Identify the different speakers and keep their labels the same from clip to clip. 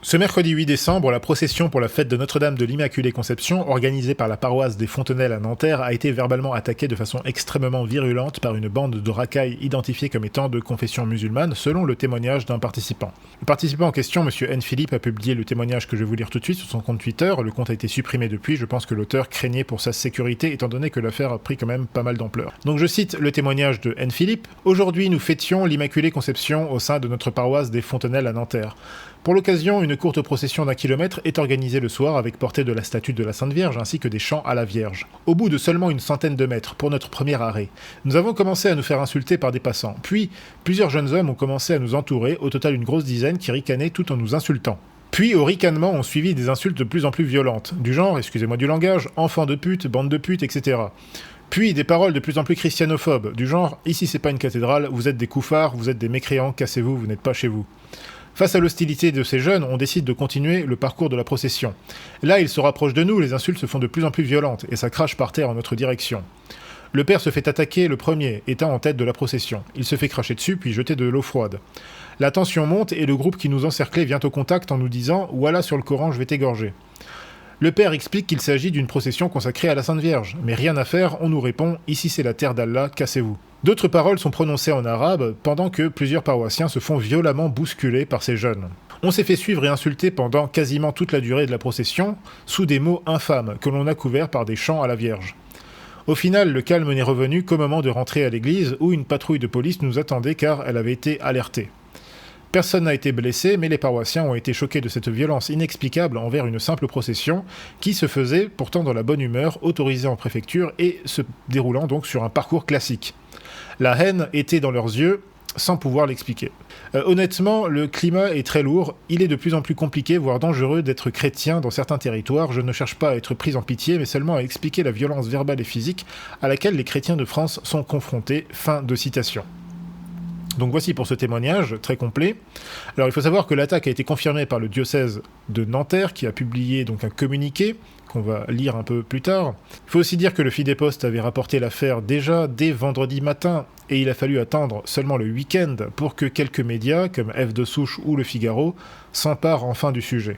Speaker 1: Ce mercredi 8 décembre, la procession pour la fête de Notre-Dame de l'Immaculée Conception, organisée par la paroisse des Fontenelles à Nanterre, a été verbalement attaquée de façon extrêmement virulente par une bande de racailles identifiée comme étant de confession musulmane, selon le témoignage d'un participant. Le participant en question, M. N. Philippe, a publié le témoignage que je vais vous lire tout de suite sur son compte Twitter. Le compte a été supprimé depuis, je pense que l'auteur craignait pour sa sécurité, étant donné que l'affaire a pris quand même pas mal d'ampleur. Donc je cite le témoignage de N. Philippe. « Aujourd'hui, nous fêtions l'Immaculée Conception au sein de notre paroisse des Fontenelles à Nanterre. Pour l'occasion, une courte procession d'1 kilomètre est organisée le soir avec portée de la statue de la Sainte Vierge ainsi que des chants à la Vierge. Au bout de seulement une centaine de mètres, pour notre premier arrêt, nous avons commencé à nous faire insulter par des passants. Puis, plusieurs jeunes hommes ont commencé à nous entourer, au total une grosse dizaine qui ricanaient tout en nous insultant. Puis, au ricanement, ont suivi des insultes de plus en plus violentes, du genre, excusez-moi du langage, enfant de pute, bande de putes, etc. Puis des paroles de plus en plus christianophobes, du genre « Ici c'est pas une cathédrale, vous êtes des couffards, vous êtes des mécréants, cassez-vous, vous n'êtes pas chez vous ». Face à l'hostilité de ces jeunes, on décide de continuer le parcours de la procession. Là, ils se rapprochent de nous, les insultes se font de plus en plus violentes, et ça crache par terre en notre direction. Le père se fait attaquer le premier, étant en tête de la procession. Il se fait cracher dessus, puis jeter de l'eau froide. La tension monte, et le groupe qui nous encerclait vient au contact en nous disant « Voilà sur le Coran, je vais t'égorger ». Le père explique qu'il s'agit d'une procession consacrée à la Sainte Vierge, mais rien à faire, on nous répond « Ici c'est la terre d'Allah, cassez-vous ». D'autres paroles sont prononcées en arabe, pendant que plusieurs paroissiens se font violemment bousculer par ces jeunes. On s'est fait suivre et insulter pendant quasiment toute la durée de la procession, sous des mots infâmes, que l'on a couverts par des chants à la Vierge. Au final, le calme n'est revenu qu'au moment de rentrer à l'église, où une patrouille de police nous attendait car elle avait été alertée. Personne n'a été blessé, mais les paroissiens ont été choqués de cette violence inexplicable envers une simple procession qui se faisait pourtant dans la bonne humeur, autorisée en préfecture et se déroulant donc sur un parcours classique. La haine était dans leurs yeux, sans pouvoir l'expliquer. Honnêtement, le climat est très lourd, il est de plus en plus compliqué, voire dangereux d'être chrétien dans certains territoires. Je ne cherche pas à être pris en pitié, mais seulement à expliquer la violence verbale et physique à laquelle les chrétiens de France sont confrontés. » Fin de citation. Donc voici pour ce témoignage très complet. Alors il faut savoir que l'attaque a été confirmée par le diocèse de Nanterre qui a publié donc un communiqué qu'on va lire un peu plus tard. Il faut aussi dire que le Fidepost avait rapporté l'affaire déjà dès vendredi matin et il a fallu attendre seulement le week-end pour que quelques médias comme F de Souche ou Le Figaro s'emparent enfin du sujet.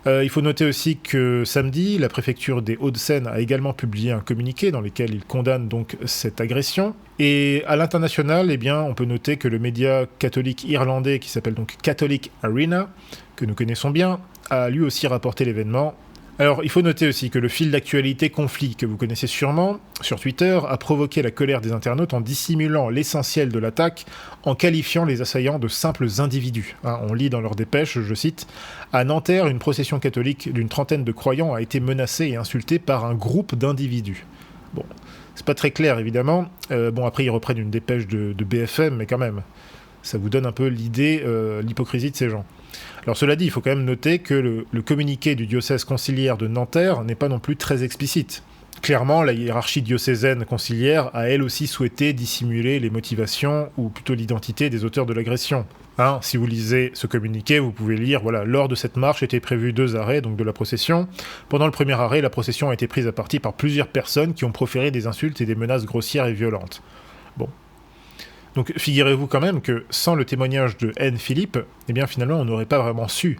Speaker 1: Il faut noter aussi que samedi, la préfecture des Hauts-de-Seine a également publié un communiqué dans lequel il condamne donc cette agression. Et à l'international, eh bien, on peut noter que le média catholique irlandais qui s'appelle donc Catholic Arena, que nous connaissons bien, a lui aussi rapporté l'événement. Alors, il faut noter aussi que le fil d'actualité conflit, que vous connaissez sûrement, sur Twitter, a provoqué la colère des internautes en dissimulant l'essentiel de l'attaque, en qualifiant les assaillants de simples individus. On lit dans leur dépêche, je cite, « À Nanterre, une procession catholique d'une trentaine de croyants a été menacée et insultée par un groupe d'individus. » Bon, c'est pas très clair, évidemment. Après, ils reprennent une dépêche de BFM, mais quand même, ça vous donne un peu l'idée, l'hypocrisie de ces gens. Alors cela dit, il faut quand même noter que le communiqué du diocèse conciliaire de Nanterre n'est pas non plus très explicite. Clairement, la hiérarchie diocésaine conciliaire a elle aussi souhaité dissimuler les motivations, ou plutôt l'identité des auteurs de l'agression. Si vous lisez ce communiqué, vous pouvez lire, voilà, lors de cette marche étaient prévus 2 arrêts, donc de la procession. Pendant le premier arrêt, la procession a été prise à partie par plusieurs personnes qui ont proféré des insultes et des menaces grossières et violentes. Bon. Donc figurez-vous quand même que sans le témoignage de N. Philippe, eh bien finalement on n'aurait pas vraiment su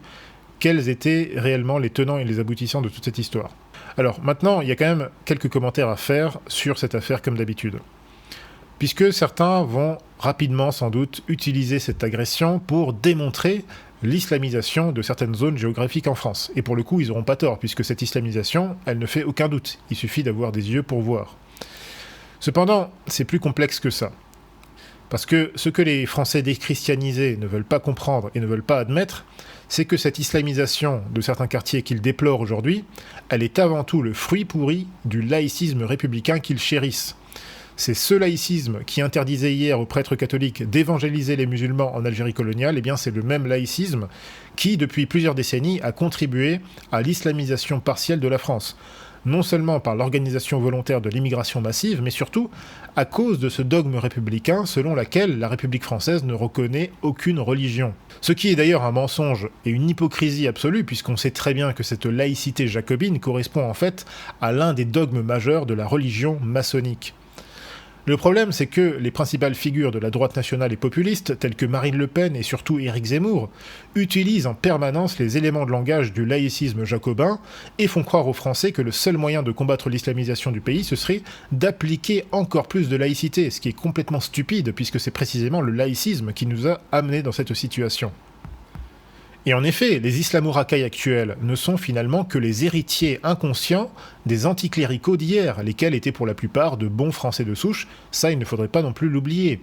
Speaker 1: quels étaient réellement les tenants et les aboutissants de toute cette histoire. Alors maintenant, il y a quand même quelques commentaires à faire sur cette affaire comme d'habitude. Puisque certains vont rapidement sans doute utiliser cette agression pour démontrer l'islamisation de certaines zones géographiques en France. Et pour le coup, ils n'auront pas tort, puisque cette islamisation, elle ne fait aucun doute. Il suffit d'avoir des yeux pour voir. Cependant, c'est plus complexe que ça. Parce que ce que les Français déchristianisés ne veulent pas comprendre et ne veulent pas admettre, c'est que cette islamisation de certains quartiers qu'ils déplorent aujourd'hui, elle est avant tout le fruit pourri du laïcisme républicain qu'ils chérissent. C'est ce laïcisme qui interdisait hier aux prêtres catholiques d'évangéliser les musulmans en Algérie coloniale, et bien c'est le même laïcisme qui, depuis plusieurs décennies, a contribué à l'islamisation partielle de la France. Non seulement par l'organisation volontaire de l'immigration massive, mais surtout à cause de ce dogme républicain selon lequel la République française ne reconnaît aucune religion. Ce qui est d'ailleurs un mensonge et une hypocrisie absolue, puisqu'on sait très bien que cette laïcité jacobine correspond en fait à l'un des dogmes majeurs de la religion maçonnique. Le problème, c'est que les principales figures de la droite nationale et populiste, telles que Marine Le Pen et surtout Éric Zemmour, utilisent en permanence les éléments de langage du laïcisme jacobin et font croire aux Français que le seul moyen de combattre l'islamisation du pays, ce serait d'appliquer encore plus de laïcité, ce qui est complètement stupide, puisque c'est précisément le laïcisme qui nous a amenés dans cette situation. Et en effet, les islamo-racailles actuels ne sont finalement que les héritiers inconscients des anticléricaux d'hier, lesquels étaient pour la plupart de bons Français de souche. Ça, il ne faudrait pas non plus l'oublier.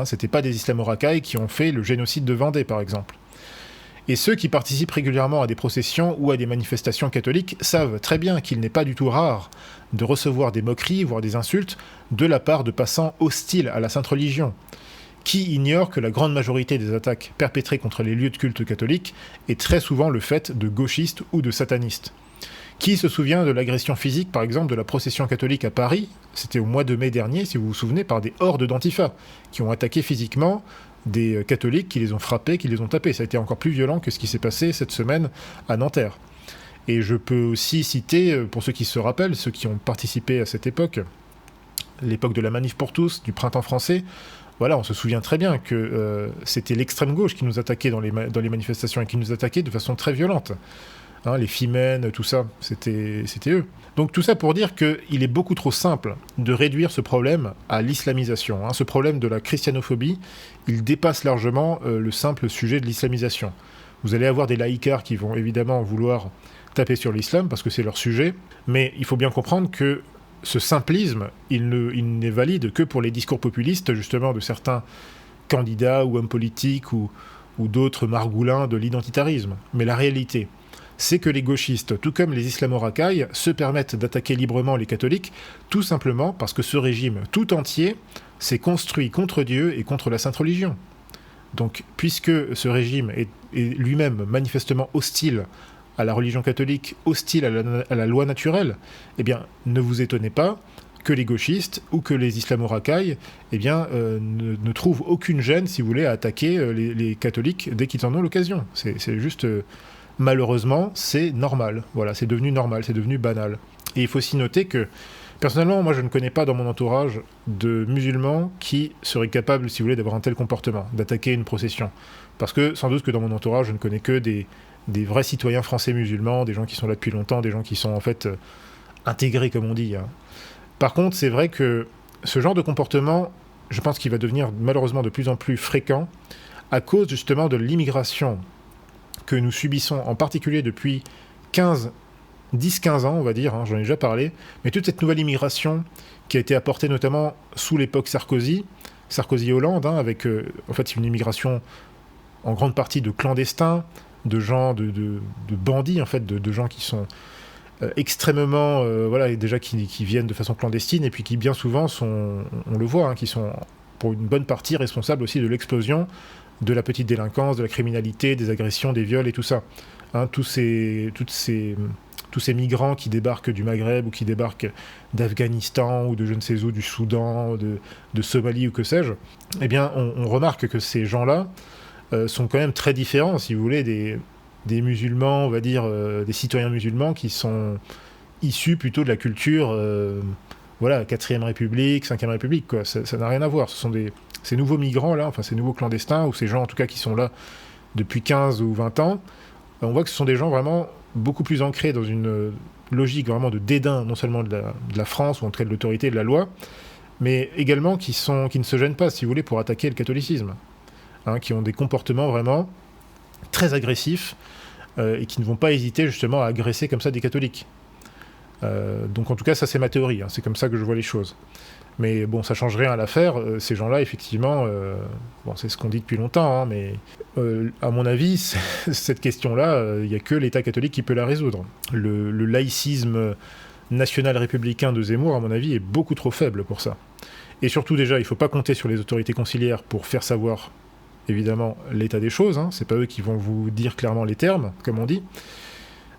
Speaker 1: C'était pas des islamo-racailles qui ont fait le génocide de Vendée, par exemple. Et ceux qui participent régulièrement à des processions ou à des manifestations catholiques savent très bien qu'il n'est pas du tout rare de recevoir des moqueries, voire des insultes, de la part de passants hostiles à la Sainte Religion, qui ignore que la grande majorité des attaques perpétrées contre les lieux de culte catholiques est très souvent le fait de gauchistes ou de satanistes. Qui se souvient de l'agression physique, par exemple, de la procession catholique à Paris? C'était au mois de mai dernier, si vous vous souvenez, par des hordes d'antifa, qui ont attaqué physiquement des catholiques, qui les ont frappés, qui les ont tapés. Ça a été encore plus violent que ce qui s'est passé cette semaine à Nanterre. Et je peux aussi citer, pour ceux qui se rappellent, ceux qui ont participé à cette époque, l'époque de la Manif pour tous, du Printemps français. Voilà, on se souvient très bien que c'était l'extrême gauche qui nous attaquait dans les manifestations et qui nous attaquait de façon très violente. Les Femmes, tout ça, c'était eux. Donc tout ça pour dire qu'il est beaucoup trop simple de réduire ce problème à l'islamisation. Ce problème de la christianophobie, il dépasse largement le simple sujet de l'islamisation. Vous allez avoir des laïcards qui vont évidemment vouloir taper sur l'islam parce que c'est leur sujet, mais il faut bien comprendre que ce simplisme, il n'est valide que pour les discours populistes, justement, de certains candidats ou hommes politiques ou d'autres margoulins de l'identitarisme. Mais la réalité, c'est que les gauchistes, tout comme les islamo-racailles, se permettent d'attaquer librement les catholiques, tout simplement parce que ce régime tout entier s'est construit contre Dieu et contre la Sainte Religion. Donc, puisque ce régime est lui-même manifestement hostile à la religion catholique, hostile à la loi naturelle, eh bien, ne vous étonnez pas que les gauchistes ou que les islamo-racailles ne trouvent aucune gêne, si vous voulez, à attaquer les catholiques dès qu'ils en ont l'occasion. C'est juste, malheureusement, c'est normal. Voilà, c'est devenu normal, c'est devenu banal. Et il faut aussi noter que, personnellement, moi, je ne connais pas dans mon entourage de musulmans qui seraient capables, si vous voulez, d'avoir un tel comportement, d'attaquer une procession. Parce que, sans doute que dans mon entourage, je ne connais que des vrais citoyens français musulmans, des gens qui sont là depuis longtemps, des gens qui sont en fait intégrés, comme on dit. Par contre, c'est vrai que ce genre de comportement, je pense qu'il va devenir malheureusement de plus en plus fréquent à cause justement de l'immigration que nous subissons, en particulier depuis 10-15 ans, on va dire, j'en ai déjà parlé, mais toute cette nouvelle immigration qui a été apportée notamment sous l'époque Sarkozy-Hollande, avec en fait une immigration en grande partie de clandestins, de gens, de bandits, en fait, de gens qui sont extrêmement, déjà qui viennent de façon clandestine, et puis qui bien souvent sont, on le voit, qui sont pour une bonne partie responsables aussi de l'explosion de la petite délinquance, de la criminalité, des agressions, des viols et tout ça. Tous ces migrants qui débarquent du Maghreb ou qui débarquent d'Afghanistan ou de je ne sais où, du Soudan, de Somalie ou que sais-je, eh bien, on remarque que ces gens-là sont quand même très différents, si vous voulez, des musulmans, on va dire, des citoyens musulmans qui sont issus plutôt de la culture, 4e République, 5e République, quoi. Ça n'a rien à voir. Ce sont ces nouveaux migrants-là, enfin ces nouveaux clandestins, ou ces gens en tout cas qui sont là depuis 15 ou 20 ans, on voit que ce sont des gens vraiment beaucoup plus ancrés dans une logique vraiment de dédain, non seulement de la France, ou en tout cas de l'autorité et de la loi, mais également qui ne se gênent pas, si vous voulez, pour attaquer le catholicisme. Qui ont des comportements vraiment très agressifs et qui ne vont pas hésiter justement à agresser comme ça des catholiques. Donc en tout cas, ça c'est ma théorie, c'est comme ça que je vois les choses. Mais bon, ça change rien à l'affaire, ces gens-là, effectivement, c'est ce qu'on dit depuis longtemps, mais à mon avis, cette question-là, il n'y a que l'État catholique qui peut la résoudre. Le laïcisme national républicain de Zemmour, à mon avis, est beaucoup trop faible pour ça. Et surtout déjà, il ne faut pas compter sur les autorités conciliaires pour faire savoir évidemment l'état des choses, c'est pas eux qui vont vous dire clairement les termes, comme on dit.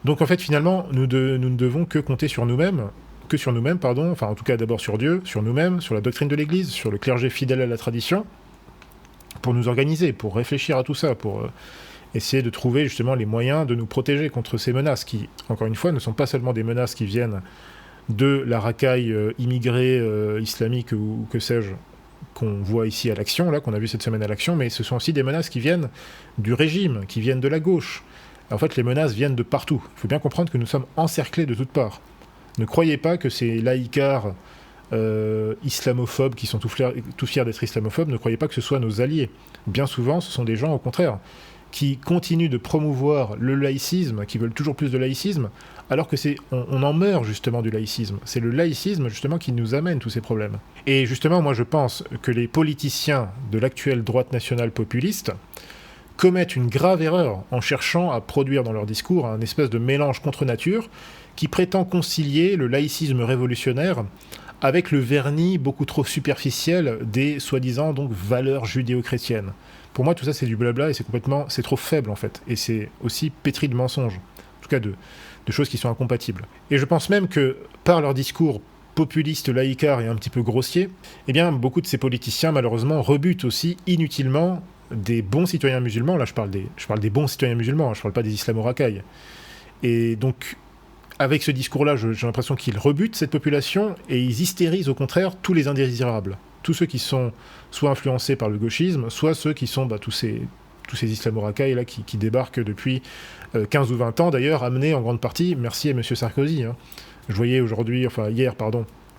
Speaker 1: Donc en fait finalement, nous ne devons que compter sur nous-mêmes, enfin en tout cas d'abord sur Dieu, sur nous-mêmes, sur la doctrine de l'Église, sur le clergé fidèle à la tradition, pour nous organiser, pour réfléchir à tout ça, pour essayer de trouver justement les moyens de nous protéger contre ces menaces qui, encore une fois, ne sont pas seulement des menaces qui viennent de la racaille immigrée islamique ou que sais-je, qu'on voit ici à l'action, là, qu'on a vu cette semaine à l'action, mais ce sont aussi des menaces qui viennent du régime, qui viennent de la gauche. En fait, les menaces viennent de partout. Il faut bien comprendre que nous sommes encerclés de toutes parts. Ne croyez pas que ces laïcards islamophobes qui sont tout fiers d'être islamophobes, ne croyez pas que ce soit nos alliés. Bien souvent, ce sont des gens, au contraire, qui continuent de promouvoir le laïcisme, qui veulent toujours plus de laïcisme, alors que on en meurt justement du laïcisme. C'est le laïcisme justement qui nous amène tous ces problèmes. Et justement, moi je pense que les politiciens de l'actuelle droite nationale populiste commettent une grave erreur en cherchant à produire dans leur discours un espèce de mélange contre nature qui prétend concilier le laïcisme révolutionnaire avec le vernis beaucoup trop superficiel des soi-disant donc valeurs judéo-chrétiennes. Pour moi, tout ça, c'est du blabla et c'est trop faible, en fait. Et c'est aussi pétri de mensonges. En tout cas, de choses qui sont incompatibles. Et je pense même que, par leur discours populiste, laïcard et un petit peu grossier, eh bien, beaucoup de ces politiciens, malheureusement, rebutent aussi inutilement des bons citoyens musulmans. Là, je parle des bons citoyens musulmans, hein, je parle pas des islamo-racailles. Et donc, avec ce discours-là, j'ai l'impression qu'ils rebutent cette population et ils hystérisent au contraire tous les indésirables. Tous ceux qui sont soit influencés par le gauchisme, soit ceux qui sont tous ces islamo-racailles là, qui débarquent depuis 15 ou 20 ans, d'ailleurs, amenés en grande partie, merci à M. Sarkozy. Hein. Je voyais hier,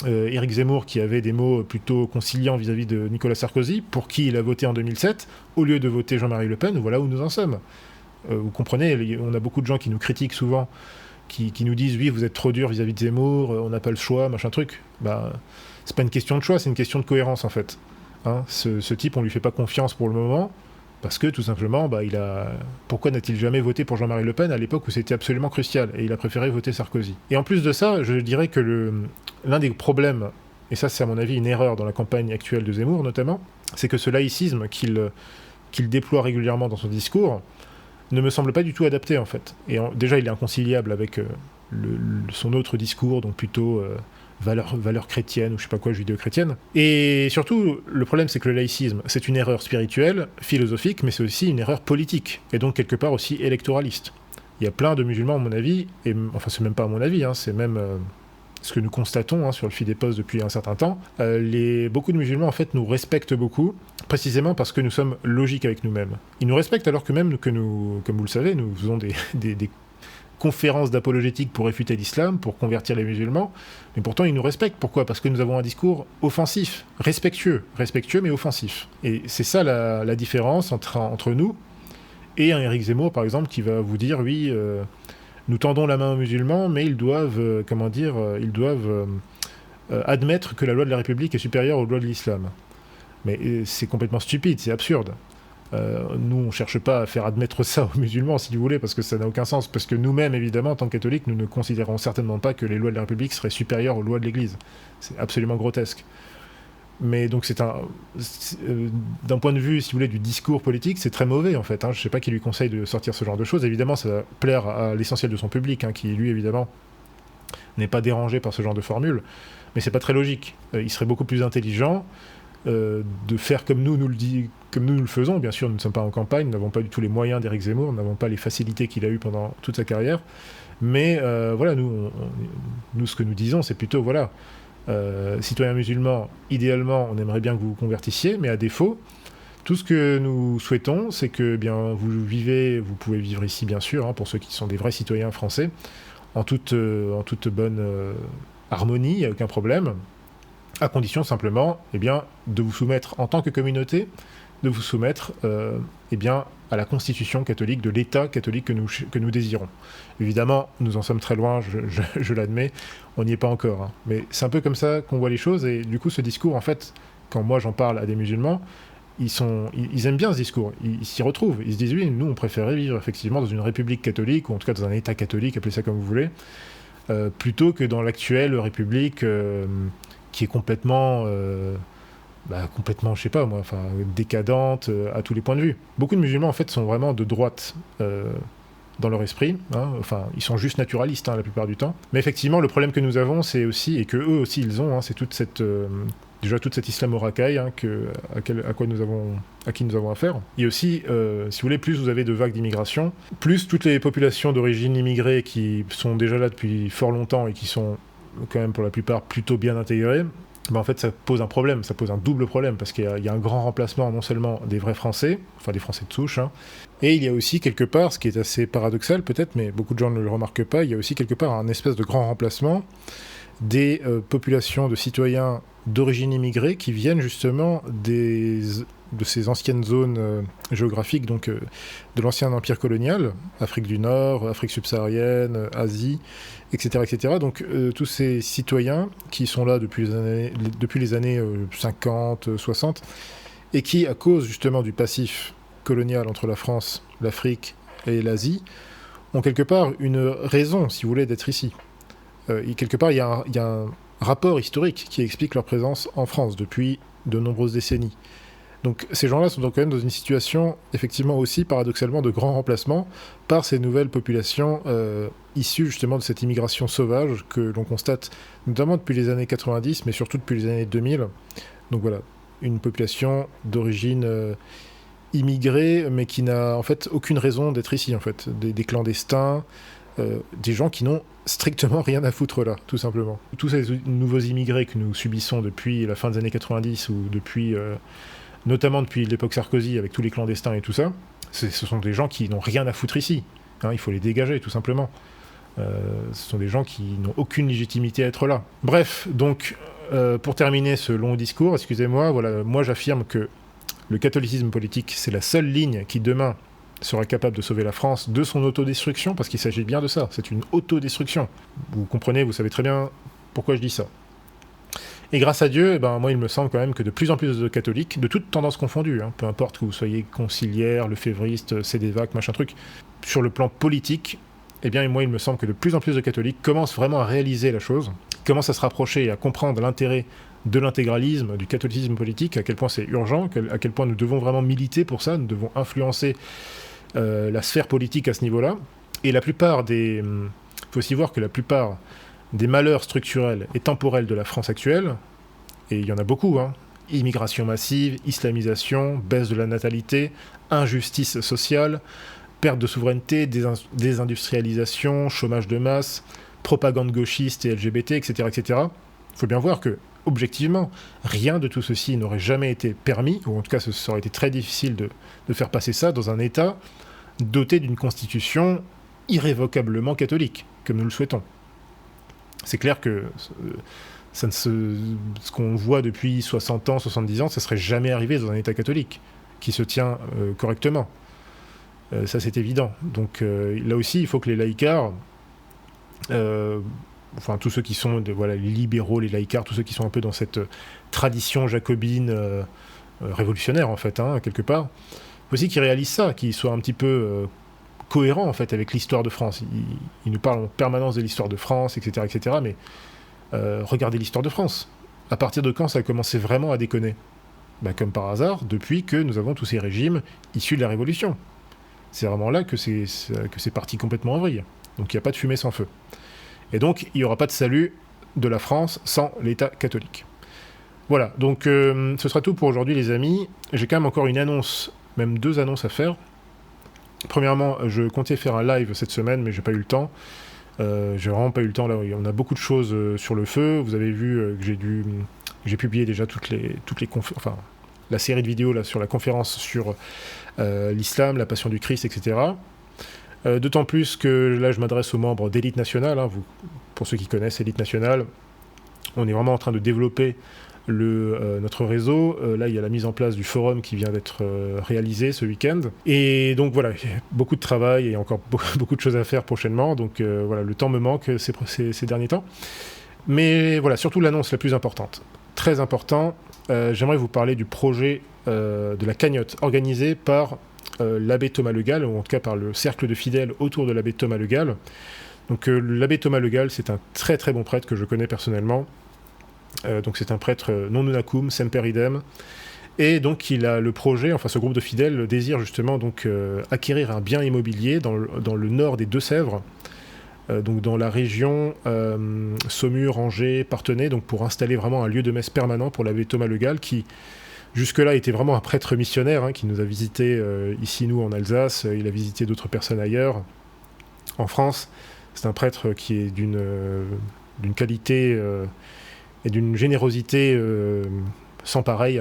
Speaker 1: Éric Zemmour qui avait des mots plutôt conciliants vis-à-vis de Nicolas Sarkozy, pour qui il a voté en 2007, au lieu de voter Jean-Marie Le Pen. Voilà où nous en sommes. Vous comprenez, on a beaucoup de gens qui nous critiquent souvent, qui nous disent « oui, vous êtes trop dur vis-à-vis de Zemmour, on n'a pas le choix, machin truc ». C'est pas une question de choix, c'est une question de cohérence en fait. Hein, ce type, on lui fait pas confiance pour le moment, parce que tout simplement, pourquoi n'a-t-il jamais voté pour Jean-Marie Le Pen à l'époque où c'était absolument crucial, et il a préféré voter Sarkozy. Et en plus de ça, je dirais que l'un des problèmes, et ça c'est à mon avis une erreur dans la campagne actuelle de Zemmour notamment, c'est que ce laïcisme qu'il déploie régulièrement dans son discours ne me semble pas du tout adapté en fait. Et déjà il est inconciliable avec son autre discours, donc plutôt valeurs chrétiennes ou je sais pas quoi, judéo-chrétiennes. Et surtout, le problème c'est que le laïcisme, c'est une erreur spirituelle, philosophique, mais c'est aussi une erreur politique, et donc quelque part aussi électoraliste. Il y a plein de musulmans à mon avis, et enfin c'est même pas à mon avis, hein, c'est même ce que nous constatons sur le fil des postes depuis un certain temps. Beaucoup de musulmans en fait nous respectent beaucoup, précisément parce que nous sommes logiques avec nous-mêmes. Ils nous respectent alors que même comme vous le savez, nous faisons des conférences d'apologétique pour réfuter l'islam, pour convertir les musulmans, mais pourtant ils nous respectent. Pourquoi ? Parce que nous avons un discours offensif, respectueux mais offensif. Et c'est ça la différence entre nous et un Éric Zemmour par exemple qui va vous dire oui, nous tendons la main aux musulmans, mais ils doivent admettre que la loi de la République est supérieure aux lois de l'islam. Mais c'est complètement stupide, c'est absurde. Nous, on ne cherche pas à faire admettre ça aux musulmans, si vous voulez, parce que ça n'a aucun sens. Parce que nous-mêmes, évidemment, en tant que catholiques, nous ne considérons certainement pas que les lois de la République seraient supérieures aux lois de l'Église. C'est absolument grotesque. Mais donc, d'un point de vue, si vous voulez, du discours politique, c'est très mauvais, en fait. Hein. Je ne sais pas qui lui conseille de sortir ce genre de choses. Évidemment, ça va plaire à l'essentiel de son public, hein, qui, lui, évidemment, n'est pas dérangé par ce genre de formule. Mais c'est pas très logique. Il serait beaucoup plus intelligent de faire comme nous le faisons. Bien sûr, nous ne sommes pas en campagne, nous n'avons pas du tout les moyens d'Éric Zemmour, nous n'avons pas les facilités qu'il a eues pendant toute sa carrière. Mais voilà, nous, ce que nous disons, c'est plutôt, voilà, citoyens musulmans, idéalement, on aimerait bien que vous vous convertissiez, mais à défaut, tout ce que nous souhaitons, c'est que vous pouvez vivre ici, bien sûr, hein, pour ceux qui sont des vrais citoyens français, en toute bonne harmonie, il n'y a aucun problème, à condition simplement de vous soumettre en tant que communauté, de vous soumettre à la constitution catholique, de l'État catholique que nous désirons. Évidemment, nous en sommes très loin, je l'admets, on n'y est pas encore. Hein. Mais c'est un peu comme ça qu'on voit les choses, et du coup ce discours, en fait, quand moi j'en parle à des musulmans, ils aiment bien ce discours, ils s'y retrouvent, ils se disent oui, nous on préférait vivre effectivement dans une république catholique, ou en tout cas dans un État catholique, appelez ça comme vous voulez, plutôt que dans l'actuelle république qui est complètement, je sais pas moi, décadente à tous les points de vue. Beaucoup de musulmans en fait sont vraiment de droite dans leur esprit, hein, ils sont juste naturalistes la plupart du temps. Mais effectivement, le problème que nous avons, c'est aussi, et que eux aussi ils ont, c'est toute cette islamo-racaille à qui nous avons affaire. Et aussi, si vous voulez, plus vous avez de vagues d'immigration, plus toutes les populations d'origine immigrée qui sont déjà là depuis fort longtemps et qui sont quand même pour la plupart plutôt bien intégrés, en fait ça pose un problème, ça pose un double problème, parce qu'il y a un grand remplacement non seulement des vrais Français, enfin des Français de souche, hein, et il y a aussi quelque part, ce qui est assez paradoxal peut-être, mais beaucoup de gens ne le remarquent pas, il y a aussi quelque part un espèce de grand remplacement des populations de citoyens d'origine immigrée qui viennent justement de ces anciennes zones géographiques, donc de l'ancien empire colonial, Afrique du Nord, Afrique subsaharienne, Asie, etc. etc. Donc tous ces citoyens qui sont là depuis les années 50, 60, et qui, à cause justement du passif colonial entre la France, l'Afrique et l'Asie, ont quelque part une raison, si vous voulez, d'être ici. Quelque part, il y a un rapport historique qui explique leur présence en France depuis de nombreuses décennies. Donc ces gens-là sont donc quand même dans une situation, effectivement aussi, paradoxalement, de grand remplacement par ces nouvelles populations issues justement de cette immigration sauvage que l'on constate notamment depuis les années 90, mais surtout depuis les années 2000. Donc voilà, une population d'origine immigrée, mais qui n'a en fait aucune raison d'être ici, en fait. Des clandestins, des gens qui n'ont strictement rien à foutre là, tout simplement. Tous ces nouveaux immigrés que nous subissons depuis la fin des années 90 ou notamment depuis l'époque Sarkozy avec tous les clandestins et tout ça, ce sont des gens qui n'ont rien à foutre ici. Hein, il faut les dégager, tout simplement. Ce sont des gens qui n'ont aucune légitimité à être là. Bref, donc, pour terminer ce long discours, excusez-moi, voilà, moi j'affirme que le catholicisme politique, c'est la seule ligne qui, demain, sera capable de sauver la France de son autodestruction, parce qu'il s'agit bien de ça, c'est une autodestruction. Vous comprenez, vous savez très bien pourquoi je dis ça. Et grâce à Dieu, moi il me semble quand même que de plus en plus de catholiques, de toutes tendances confondues, hein, peu importe que vous soyez conciliaire, lefévriste, CDVAC, machin truc, sur le plan politique, moi il me semble que de plus en plus de catholiques commencent vraiment à réaliser la chose, commencent à se rapprocher et à comprendre l'intérêt de l'intégralisme, du catholicisme politique, à quel point c'est urgent, à quel point nous devons vraiment militer pour ça, nous devons influencer la sphère politique à ce niveau-là. Et il faut aussi voir que la plupart des malheurs structurels et temporels de la France actuelle, et il y en a beaucoup, hein, immigration massive, islamisation, baisse de la natalité, injustice sociale, perte de souveraineté, désindustrialisation, chômage de masse, propagande gauchiste et LGBT, etc. etc. Il faut bien voir que, objectivement, rien de tout ceci n'aurait jamais été permis, ou en tout cas ça aurait été très difficile de faire passer ça dans un État doté d'une constitution irrévocablement catholique, comme nous le souhaitons. C'est clair que ce qu'on voit depuis 60 ans, 70 ans, ça ne serait jamais arrivé dans un État catholique qui se tient correctement. Ça, c'est évident. Donc là aussi, il faut que les laïcards, tous ceux qui sont les libéraux, les laïcards, tous ceux qui sont un peu dans cette tradition jacobine révolutionnaire, en fait, hein, quelque part, aussi qu'ils réalisent ça, qu'ils soient un petit peu cohérent en fait avec l'histoire de France. Il nous parle en permanence de l'histoire de France, etc., etc. Mais regardez l'histoire de France. À partir de quand ça a commencé vraiment à déconner ? Comme par hasard, depuis que nous avons tous ces régimes issus de la Révolution. C'est vraiment là que c'est parti complètement en vrille. Donc il n'y a pas de fumée sans feu. Et donc il n'y aura pas de salut de la France sans l'État catholique. Voilà, donc ce sera tout pour aujourd'hui les amis. J'ai quand même encore une annonce, même 2 annonces à faire. Premièrement, je comptais faire un live cette semaine, mais j'ai pas eu le temps. J'ai vraiment pas eu le temps. Là, on a beaucoup de choses sur le feu. Vous avez vu que j'ai publié déjà la série de vidéos là sur la conférence sur l'islam, la passion du Christ, etc. D'autant plus que là, je m'adresse aux membres d'Élite Nationale. Hein, pour ceux qui connaissent Élite Nationale, on est vraiment en train de développer notre réseau. Là, il y a la mise en place du forum qui vient d'être réalisé ce week-end. Et donc voilà, il y a beaucoup de travail et encore beaucoup de choses à faire prochainement. Donc voilà, le temps me manque ces derniers temps. Mais voilà, surtout l'annonce la plus importante. Très important, j'aimerais vous parler du projet de la cagnotte organisée par l'abbé Thomas Le Gall, ou en tout cas par le cercle de fidèles autour de l'abbé Thomas Le Gall. Donc l'abbé Thomas Le Gall, c'est un très très bon prêtre que je connais personnellement. Donc c'est un prêtre non nunacum, semper idem, et donc il a le projet, ce groupe de fidèles désire justement donc acquérir un bien immobilier dans le nord des Deux-Sèvres, donc dans la région Saumur, Angers, Parthenay, donc pour installer vraiment un lieu de messe permanent pour l'abbé Thomas Le Gall, qui jusque-là était vraiment un prêtre missionnaire, hein, qui nous a visité ici nous en Alsace, il a visité d'autres personnes ailleurs en France. C'est un prêtre qui est d'une d'une qualité et d'une générosité sans pareil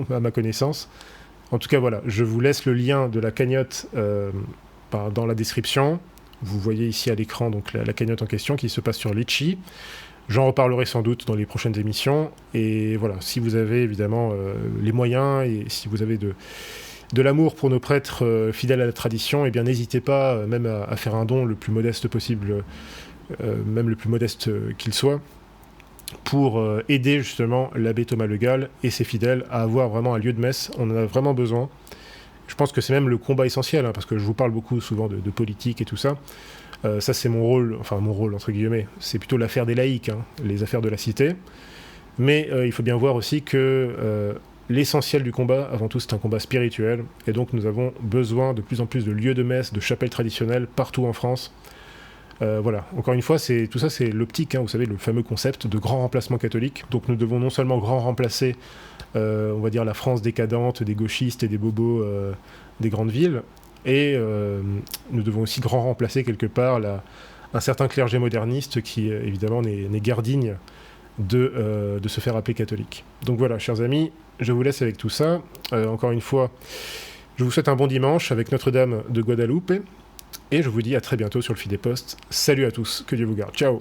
Speaker 1: à ma connaissance. En tout cas, voilà, je vous laisse le lien de la cagnotte dans la description. Vous voyez ici à l'écran donc la cagnotte en question qui se passe sur Litchi. J'en reparlerai sans doute dans les prochaines émissions. Et voilà, si vous avez évidemment les moyens et si vous avez de l'amour pour nos prêtres fidèles à la tradition, eh bien n'hésitez pas même à faire un don le plus modeste possible, même le plus modeste qu'il soit, pour aider justement l'abbé Thomas Le Gall et ses fidèles à avoir vraiment un lieu de messe. On en a vraiment besoin. Je pense que c'est même le combat essentiel, parce que je vous parle beaucoup souvent de politique et tout ça. Ça, c'est mon rôle, entre guillemets. C'est plutôt l'affaire des laïcs, les affaires de la cité. Mais il faut bien voir aussi que l'essentiel du combat, avant tout, c'est un combat spirituel. Et donc, nous avons besoin de plus en plus de lieux de messe, de chapelles traditionnelles partout en France. Voilà, encore une fois, tout ça, c'est l'optique, vous savez, le fameux concept de grand remplacement catholique. Donc, nous devons non seulement grand remplacer on va dire la France décadente, des gauchistes et des bobos des grandes villes. Et nous devons aussi grand remplacer quelque part un certain clergé moderniste qui, évidemment, n'est guère digne de se faire appeler catholique. Donc voilà, chers amis, je vous laisse avec tout ça. Encore une fois, je vous souhaite un bon dimanche avec Notre-Dame de Guadeloupe. Et je vous dis à très bientôt sur le Fil des Postes. Salut à tous, que Dieu vous garde. Ciao!